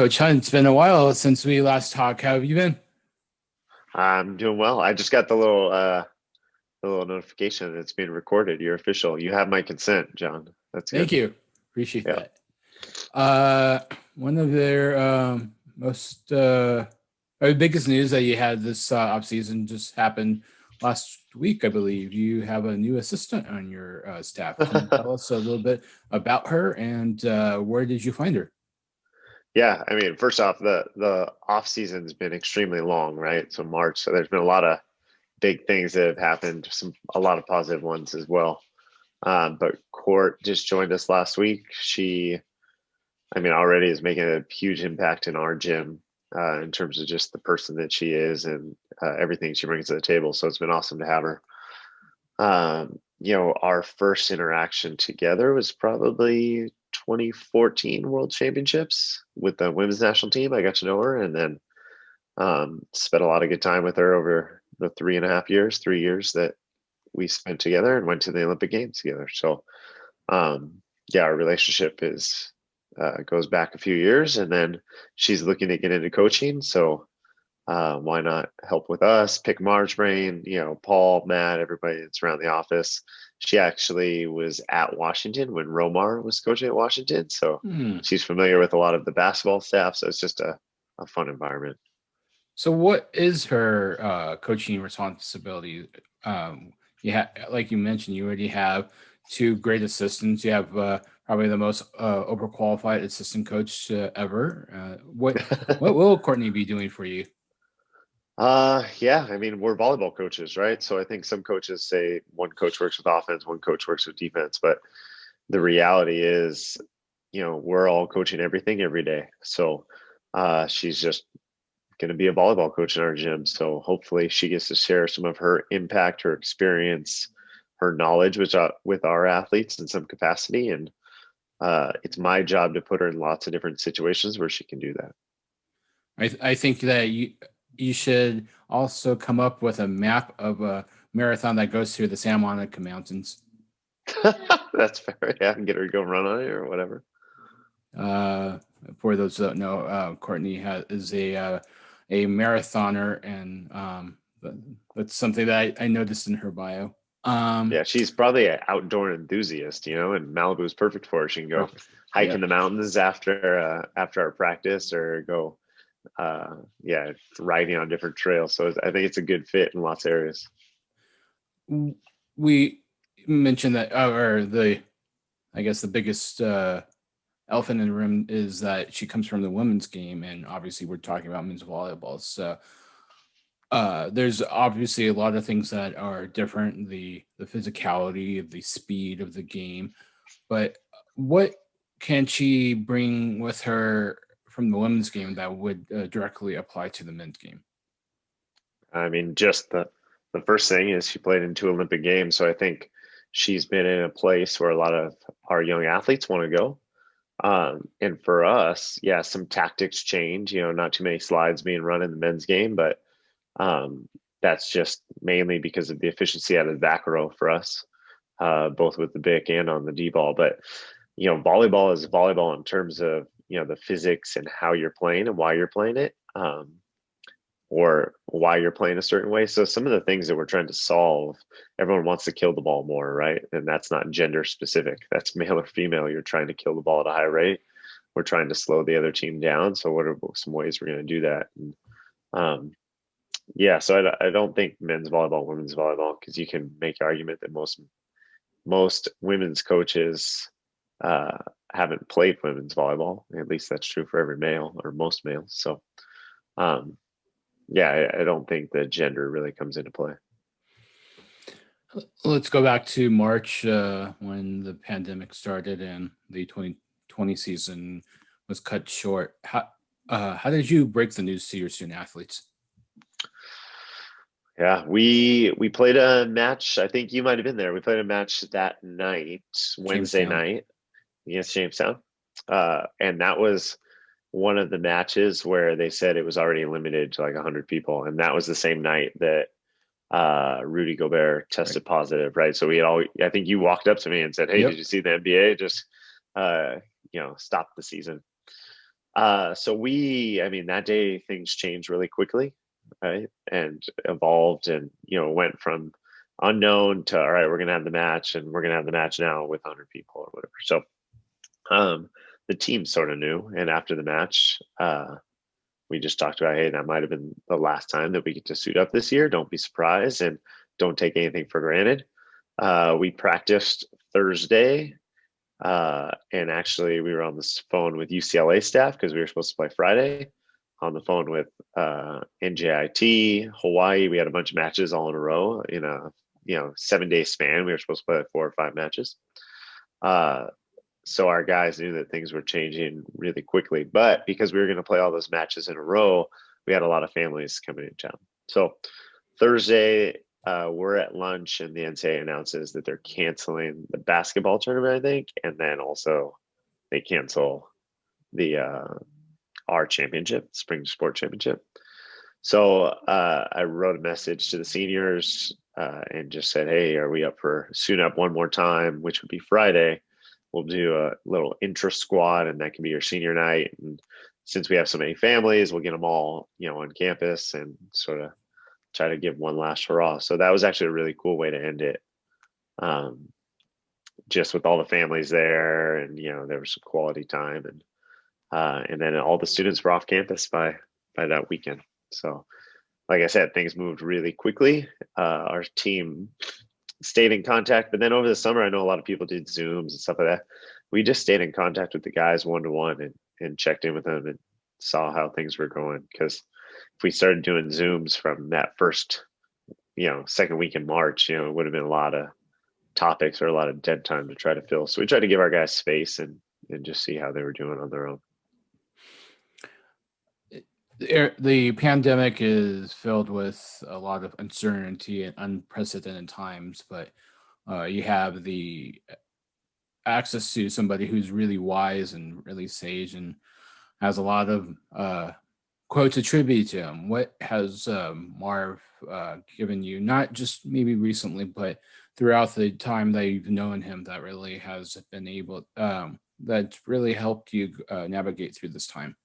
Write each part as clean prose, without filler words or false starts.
Coach Hunt, it's been a while since we last talked. How have you been? I'm doing well. I just got the little notification that it's being recorded. You're official. You have my consent, John. That's Thank good. you. Appreciate Yeah. that. Uh, one of their most or biggest news that you had this off season just happened last week, I believe. You have a new assistant on your staff. Can you tell us a little bit about her and where did you find her? Yeah, I mean, first off, the off season's been extremely long, right? So March, so there's been a lot of big things that have happened, a lot of positive ones as well. But Court just joined us last week. I mean, already is making a huge impact in our gym in terms of just the person that she is and everything she brings to the table. So it's been awesome to have her. Our first interaction together was probably 2014 World Championships with the women's national team. I got to know her and then spent a lot of good time with her over the 3.5 years, 3 years that we spent together and went to the Olympic Games together. So, yeah, our relationship is goes back a few years, and then she's looking to get into coaching. So why not help with us, pick Marge brain, Paul, Matt, everybody that's around the office. She actually was at Washington when Romar was coaching at Washington. So Hmm. she's familiar with a lot of the basketball staff. So it's just a fun environment. So, what is her coaching responsibility? You have, like you mentioned, you already have two great assistants. You have probably the most overqualified assistant coach ever. What will Courtney be doing for you? Yeah, I mean, we're volleyball coaches, right? So I think some coaches say one coach works with offense, one coach works with defense, but the reality is, we're all coaching everything every day. So she's just going to be a volleyball coach in our gym. So hopefully she gets to share some of her impact, her experience, her knowledge with our athletes in some capacity. And it's my job to put her in lots of different situations where she can do that. I think that you should also come up with a map of a marathon that goes through the Santa Monica Mountains. That's fair. Yeah, I can get her to go run on it or whatever. Uh, for those that don't know, Courtney is a marathoner, and that's something that I noticed in her bio. Um, Yeah, she's probably an outdoor enthusiast, and Malibu is perfect for her. She can go Perfect. hike Yeah. in the mountains after our practice or go yeah, riding on different trails. So I think it's a good fit in lots of areas. We mentioned that, or I guess the biggest elephant in the room is that she comes from the women's game, and obviously we're talking about men's volleyball. So there's obviously a lot of things that are different, the physicality, the speed of the game, but what can she bring with her from the women's game that would directly apply to the men's game? I mean, just the first thing is she played in 2 Olympic Games, so I think she's been in a place where a lot of our young athletes want to go. And for us, yeah, some tactics change. Not too many slides being run in the men's game, but um, that's just mainly because of the efficiency out of the back row for us, both with the BIC and on the D ball. But volleyball is volleyball in terms of the physics and how you're playing and why you're playing it. Or why you're playing a certain way. So some of the things that we're trying to solve, everyone wants to kill the ball more, right? And that's not gender specific. That's male or female. You're trying to kill the ball at a high rate. We're trying to slow the other team down. So what are some ways we're going to do that? And, yeah, so I don't think men's volleyball, women's volleyball, because you can make the argument that most women's coaches uh, haven't played women's volleyball. At least that's true for every male or most males. So um, yeah, I don't think that gender really comes into play. Let's go back to March when the pandemic started and the 2020 season was cut short. How did you break the news to your student athletes? Yeah, we played a match. I think you might have been there. We played a match that night, Wednesday Jamestown. night against Jamestown, and that was one of the matches where they said it was already limited to like 100 people, and that was the same night that Rudy Gobert Right. tested positive, right? So we had all. I think you walked up to me and said, "Hey, did Yep. you see the NBA just uh, stop the season?" I mean, that day things changed really quickly, right? And evolved and, went from unknown to, all right, we're going to have the match and we're going to have the match now with 100 people or whatever. So, um, the team sort of knew. And after the match, we just talked about, hey, that might have been the last time that we get to suit up this year. Don't be surprised and don't take anything for granted. We practiced Thursday, and actually, we were on the phone with UCLA staff because we were supposed to play Friday. On the phone with NJIT, Hawaii. We had a bunch of matches all in a row in a 7 day span. We were supposed to play like 4 or 5 matches. Uh, so our guys knew that things were changing really quickly. But because we were going to play all those matches in a row, we had a lot of families coming in town. So Thursday, we're at lunch and the NCAA announces that they're canceling the basketball tournament, I think, and then also they cancel the our championship, spring sport championship. So I wrote a message to the seniors and just said, "Hey, are we up for suit up one more time?" Which would be Friday. We'll do a little intra squad, and that can be your senior night. And since we have so many families, we'll get them all, on campus and sort of try to give one last hurrah. So that was actually a really cool way to end it. Um, just with all the families there, and there was some quality time, and then all the students were off campus by that weekend. So, like I said, things moved really quickly. Our team stayed in contact, but then over the summer, I know a lot of people did Zooms and stuff like that. We just stayed in contact with the guys one to one and checked in with them and saw how things were going. Because if we started doing Zooms from that first, second week in March, it would have been a lot of topics or a lot of dead time to try to fill. So we tried to give our guys space and just see how they were doing on their own. The pandemic is filled with a lot of uncertainty and unprecedented times, but you have the access to somebody who's really wise and really sage and has a lot of quotes attributed to him. What has Marv given you, not just maybe recently, but throughout the time that you've known him, that really has been able, that's really helped you navigate through this time?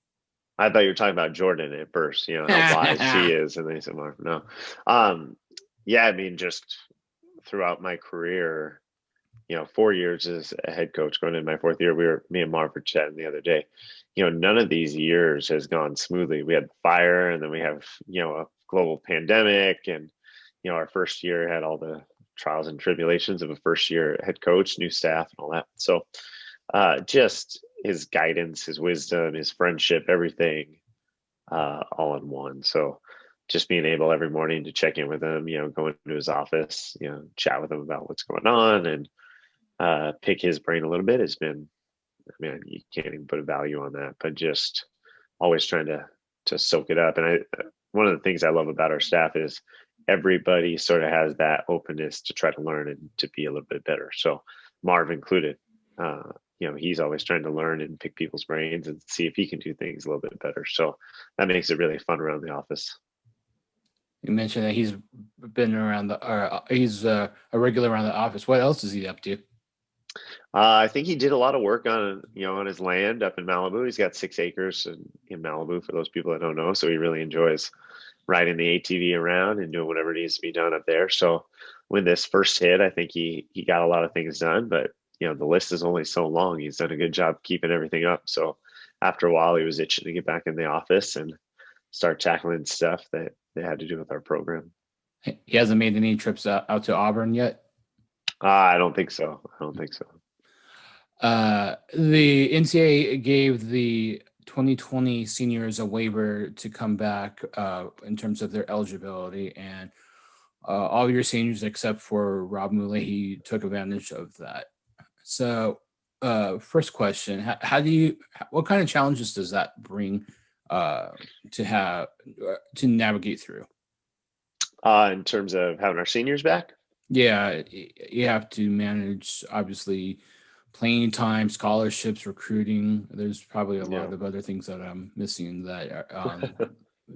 I thought you were talking about Jordan at first, how wise he is. And they said, Marv, no. Yeah, I mean, just throughout my career, 4 years as a head coach, going into my fourth year, me and Marv were chatting the other day. None of these years has gone smoothly. We had fire, and then we have, a global pandemic, and our first year had all the trials and tribulations of a first year head coach, new staff, and all that. So, just his guidance, his wisdom, his friendship, everything, all in one. So, just being able every morning to check in with him, go into his office, chat with him about what's going on and pick his brain a little bit has been, I mean, you can't even put a value on that, but just always trying to soak it up. And one of the things I love about our staff is everybody sort of has that openness to try to learn and to be a little bit better. So Marv included, he's always trying to learn and pick people's brains and see if he can do things a little bit better. So that makes it really fun around the office. You mentioned that he's been around he's a regular around the office. What else is he up to? I think he did a lot of work on his land up in Malibu. He's got 6 acres in Malibu for those people that don't know. So he really enjoys riding the ATV around and doing whatever needs to be done up there. So when this first hit, I think he got a lot of things done, but the list is only so long. He's done a good job keeping everything up. So after a while, he was itching to get back in the office and start tackling stuff that they had to do with our program. He hasn't made any trips out to Auburn yet. I don't think so. The NCAA gave the 2020 seniors a waiver to come back in terms of their eligibility, and all your seniors except for Rob Muley took advantage of that. So, first question: what kind of challenges does that bring to navigate through? In terms of having our seniors back? Yeah, you have to manage obviously playing time, scholarships, recruiting. There's probably a lot of other things that I'm missing that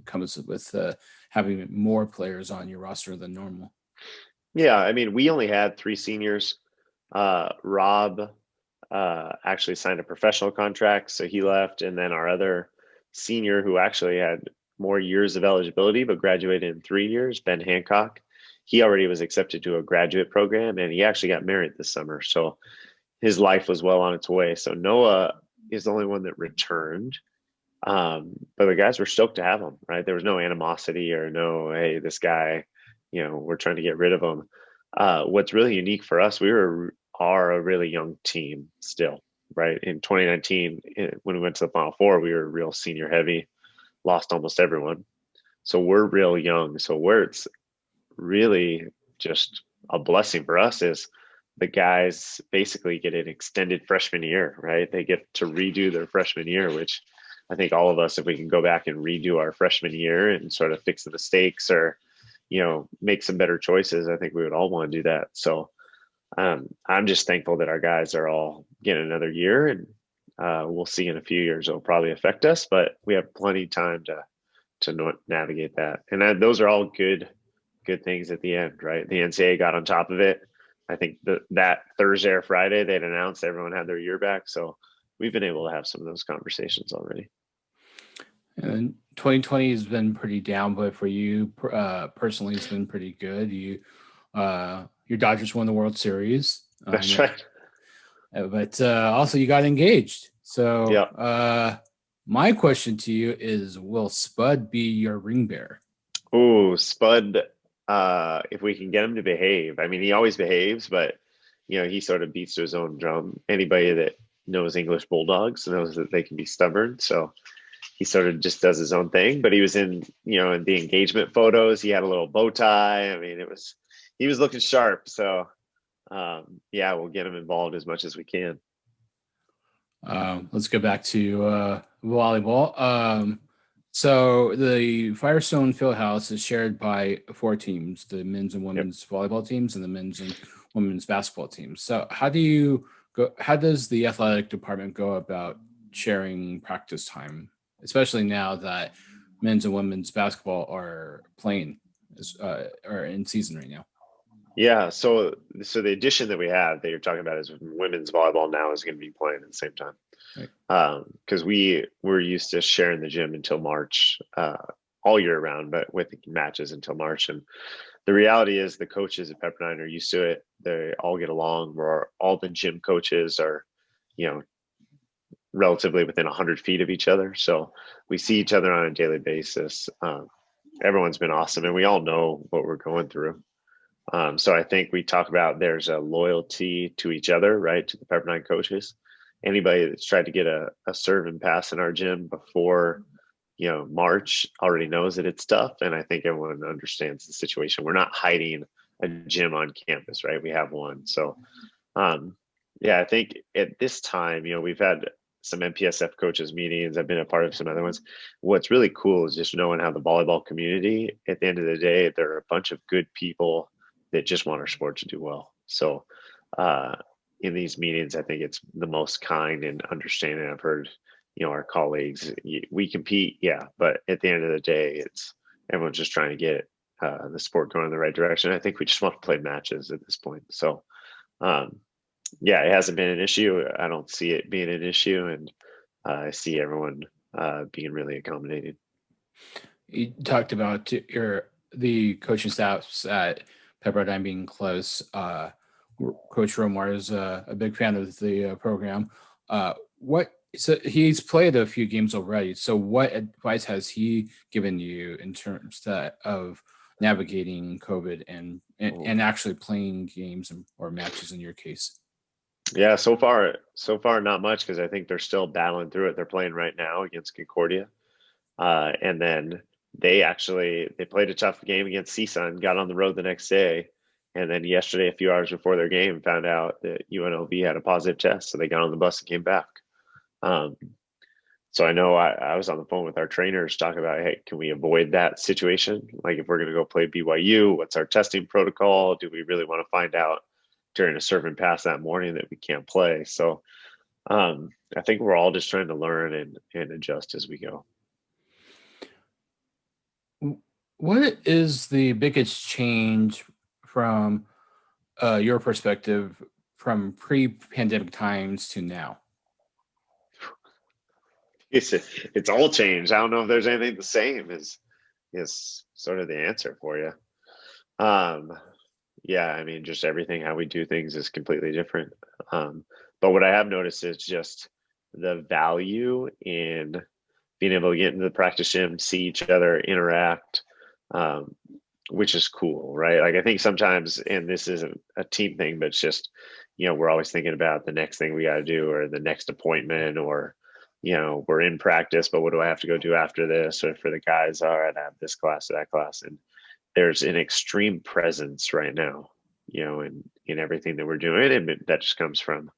comes with having more players on your roster than normal. Yeah, I mean, we only had 3 seniors. Rob actually signed a professional contract, so he left. And then our other senior, who actually had more years of eligibility but graduated in 3 years, Ben Hancock, he already was accepted to a graduate program, and he actually got married this summer. So his life was well on its way. So Noah is the only one that returned. But the guys were stoked to have him, right? There was no animosity or no, hey, this guy, we're trying to get rid of him. What's really unique for us, are a really young team still, right? In 2019, when we went to the Final Four, we were real senior heavy, lost almost everyone. So we're real young. So where it's really just a blessing for us is the guys basically get an extended freshman year, right? They get to redo their freshman year, which I think all of us, if we can go back and redo our freshman year and sort of fix the mistakes or, make some better choices, I think we would all want to do that. So I'm just thankful that our guys are all getting another year, and we'll see in a few years it'll probably affect us, but we have plenty of time to navigate that. And those are all good things at the end, right? The NCAA got on top of it. I think that Thursday or Friday they'd announced everyone had their year back, so we've been able to have some of those conversations already. And 2020 has been pretty down, but for you personally, it's been pretty good. Your Dodgers won the World Series. That's right. But also you got engaged. So yeah. My question to you is, will Spud be your ring bearer? Oh, Spud, if we can get him to behave. I mean, he always behaves, but he sort of beats to his own drum. Anybody that knows English Bulldogs knows that they can be stubborn. So he sort of just does his own thing. But he was in the engagement photos. He had a little bow tie. I mean, he was looking sharp. So we'll get him involved as much as we can. Let's go back to volleyball. So the Firestone Fieldhouse is shared by 4 teams: the men's and women's volleyball teams and the men's and women's basketball teams. So how does the athletic department go about sharing practice time, especially now that men's and women's basketball are playing or in season right now? Yeah, so the addition that we have that you're talking about is women's volleyball now is going to be playing at the same time. Right. Because we're used to sharing the gym until March, all year round, but with matches until March. And the reality is the coaches at Pepperdine are used to it. They all get along. All the gym coaches are, relatively within 100 feet of each other. So we see each other on a daily basis. Everyone's been awesome, and we all know what we're going through. So I think we talk about there's a loyalty to each other, right? To the Pepperdine coaches. Anybody that's tried to get a serve and pass in our gym before, March already knows that it's tough. And I think everyone understands the situation. We're not hiding a gym on campus, right? We have one. So, I think at this time, we've had some MPSF coaches meetings. I've been a part of some other ones. What's really cool is just knowing how the volleyball community, at the end of the day, there are a bunch of good people that just want our sport to do well. So in these meetings, I think it's the most kind and understanding. I've heard, our colleagues, we compete, but at the end of the day, it's everyone's just trying to get the sport going in the right direction. I think we just want to play matches at this point. So it hasn't been an issue. I don't see it being an issue, and I see everyone being really accommodating. You talked about the coaching staffs at Pepperdine being close. Coach Romar is a big fan of the program. So he's played a few games already. So what advice has he given you in terms of navigating COVID and actually playing games or matches in your case? Yeah, so far not much, because I think they're still battling through it. They're playing right now against Concordia, and then they played a tough game against CSUN, got on the road the next day, and then yesterday, a few hours before their game, found out that UNLV had a positive test, so they got on the bus and came back. So I know I was on the phone with our trainers talking about, hey, can we avoid that situation? Like, if we're going to go play BYU, what's our testing protocol? Do we really want to find out during a serve and pass that morning that we can't play? So I think we're all just trying to learn and adjust as we go. What is the biggest change from your perspective from pre-pandemic times to now? It's all changed. I don't know if there's anything the same is sort of the answer for you. Um, yeah, I mean, just everything how we do things is completely different. But what I have noticed is just the value in being able to get into the practice gym, see each other, interact, um, which is cool, right? Like I think sometimes, and this isn't a team thing, but it's just, we're always thinking about the next thing we got to do or the next appointment or, we're in practice, but what do I have to go do after this? Or for the guys, all right, I have this class or that class. And there's an extreme presence right now, in everything that we're doing. And that just comes from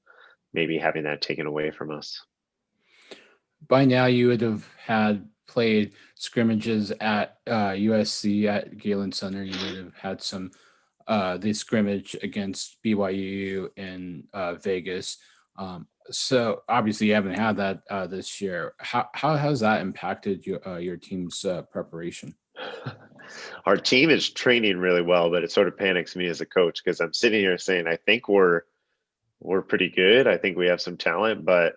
maybe having that taken away from us. By now, you would have had played scrimmages at USC at Galen Center. You would have had some the scrimmage against BYU in Vegas. So obviously, you haven't had that this year. How has that impacted your team's preparation? Our team is training really well, but it sort of panics me as a coach because I'm sitting here saying I think we're pretty good. I think we have some talent, but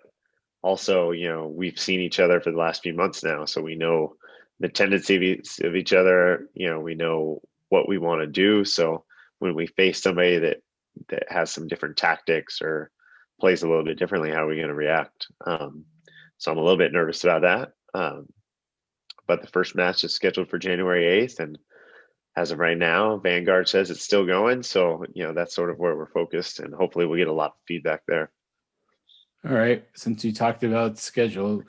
also, we've seen each other for the last few months now, so we know the tendency of each other. We know what we want to do. So when we face somebody that has some different tactics or plays a little bit differently, how are we going to react? So I'm a little bit nervous about that. But the first match is scheduled for January 8th, and as of right now, Vanguard says it's still going. So that's sort of where we're focused, and hopefully we'll get a lot of feedback there. All right. Since you talked about schedule,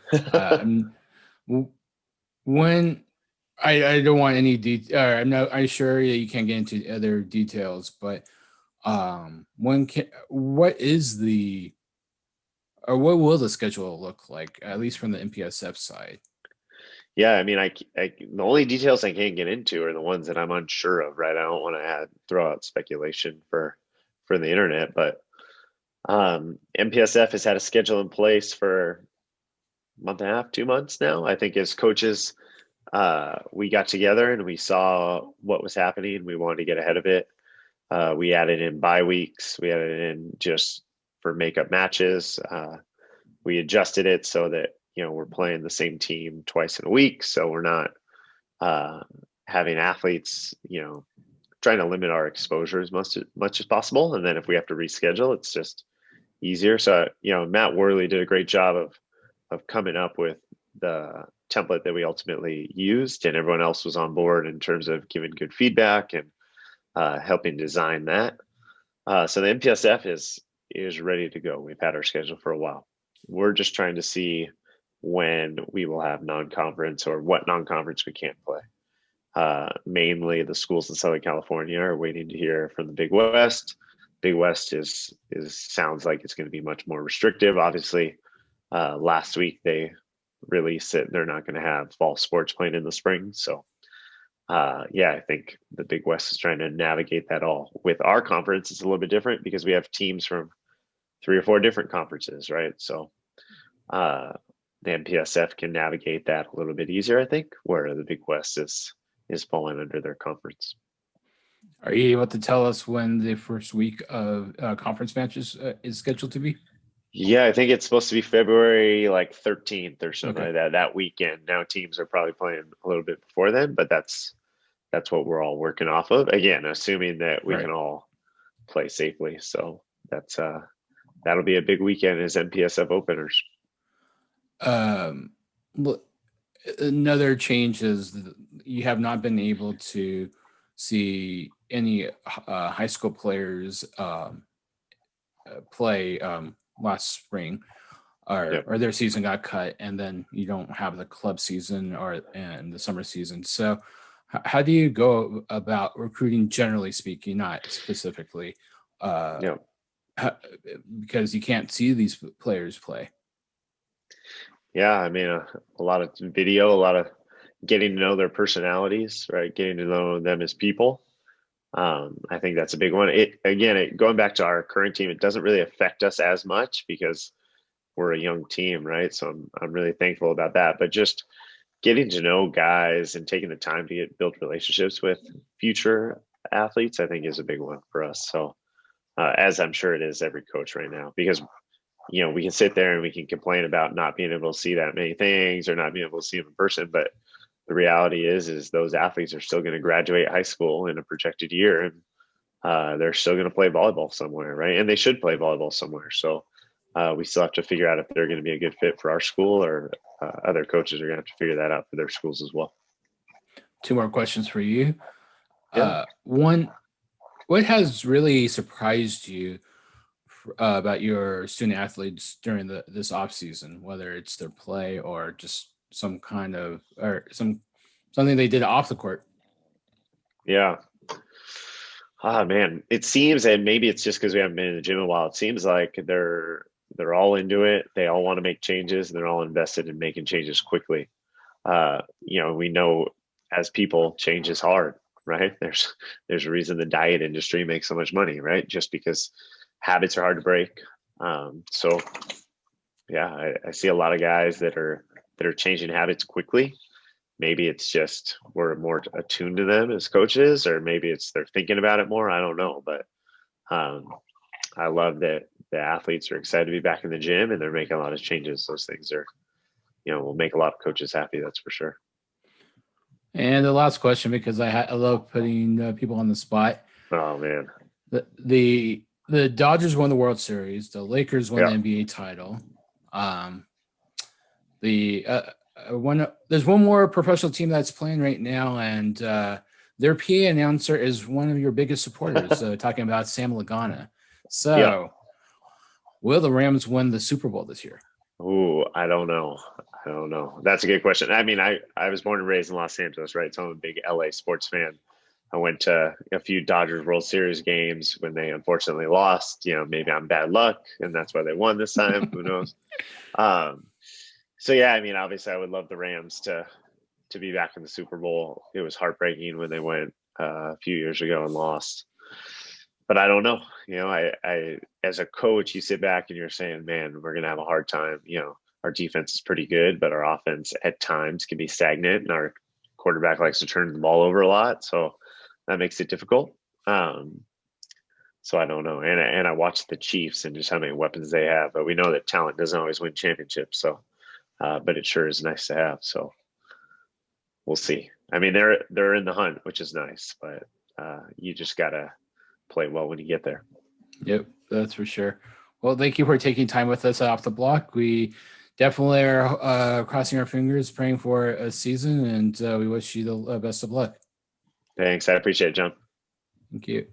when I don't want any detail. I'm sure that you can't get into other details, but what is the or what will the schedule look like, at least from the MPSF side? Yeah, I mean, the only details I can't get into are the ones that I'm unsure of, right? I don't want to throw out speculation for the internet, but MPSF has had a schedule in place for a month and a half, 2 months now. I think as coaches, we got together and we saw what was happening. We wanted to get ahead of it. We added in bye weeks. We added in just for makeup matches. We adjusted it so that we're playing the same team twice in a week, so we're not having athletes trying to limit our exposure as much as possible. And then if we have to reschedule, it's just easier. So Matt Worley did a great job of coming up with the template that we ultimately used, and everyone else was on board in terms of giving good feedback and helping design that. So the MPSF is ready to go. We've had our schedule for a while. We're just trying to see when we will have non-conference or what non-conference we can't play. Mainly the schools in Southern California are waiting to hear from the Big West. Big West is sounds like it's going to be much more restrictive. Obviously, last week they released it. They're not going to have fall sports playing in the spring. So I think the Big West is trying to navigate that all. With our conference, it's a little bit different because we have teams from 3 or 4 different conferences, right? So the MPSF can navigate that a little bit easier, I think, where the Big West is falling under their conference. Are you able to tell us when the first week of conference matches is scheduled to be? Yeah, I think it's supposed to be February like 13th or something Okay. like that weekend. Now teams are probably playing a little bit before then, but that's what we're all working off of. Again, assuming that we Right. can all play safely. So that's that'll be a big weekend as MPSF openers. Um, well, another change is you have not been able to see any high school players play last spring, Yep. or their season got cut, and then you don't have the club season or and the summer season. So, how do you go about recruiting, generally speaking, not specifically, uh, Yep. because you can't see these players play? Yeah, I mean, a lot of video, a lot of getting to know their personalities, right? Getting to know them as people. I think that's a big one. Going back to our current team, it doesn't really affect us as much because we're a young team, right? So I'm really thankful about that. But just getting to know guys and taking the time to build relationships with future athletes, I think is a big one for us. So as I'm sure it is every coach right now, because we can sit there and we can complain about not being able to see that many things or not being able to see them in person, but the reality is those athletes are still going to graduate high school in a projected year, and they're still going to play volleyball somewhere, right? And they should play volleyball somewhere. So we still have to figure out if they're going to be a good fit for our school, or other coaches are going to have to figure that out for their schools as well. 2 more questions for you. Yeah. One, what has really surprised you about your student athletes during this off season, whether it's their play or just some kind of or something they did off the court? Yeah. Ah, man, it seems, and maybe it's just because we haven't been in the gym in a while. It seems like they're all into it. They all want to make changes, and they're all invested in making changes quickly. We know as people, change is hard, right? There's a reason the diet industry makes so much money, right? Just because habits are hard to break. So yeah, I see a lot of guys that are changing habits quickly. Maybe it's just we're more attuned to them as coaches, or maybe it's they're thinking about it more. I don't know, but I love that the athletes are excited to be back in the gym and they're making a lot of changes. Those things are, will make a lot of coaches happy. That's for sure. And the last question, because I love putting people on the spot. Oh man, the Dodgers won the World Series. The Lakers won the NBA title. There's one more professional team that's playing right now, and their PA announcer is one of your biggest supporters. Talking about Sam Lagana. So, will the Rams win the Super Bowl this year? Ooh, I don't know. That's a good question. I mean, I was born and raised in Los Angeles, right? So I'm a big LA sports fan. I went to a few Dodgers World Series games when they unfortunately lost. Maybe I'm bad luck, and that's why they won this time. Who knows? So yeah, I mean, obviously, I would love the Rams to be back in the Super Bowl. It was heartbreaking when they went a few years ago and lost. But I don't know. I as a coach, you sit back and you're saying, man, we're gonna have a hard time. Our defense is pretty good, but our offense at times can be stagnant, and our quarterback likes to turn the ball over a lot, so that makes it difficult. So I don't know. And I watch the Chiefs and just how many weapons they have, but we know that talent doesn't always win championships. So, but it sure is nice to have. So we'll see. I mean, they're in the hunt, which is nice, but you just gotta play well when you get there. Yep, that's for sure. Well, thank you for taking time with us off the block. We definitely are crossing our fingers, praying for a season, and we wish you the best of luck. Thanks. I appreciate it, John. Thank you.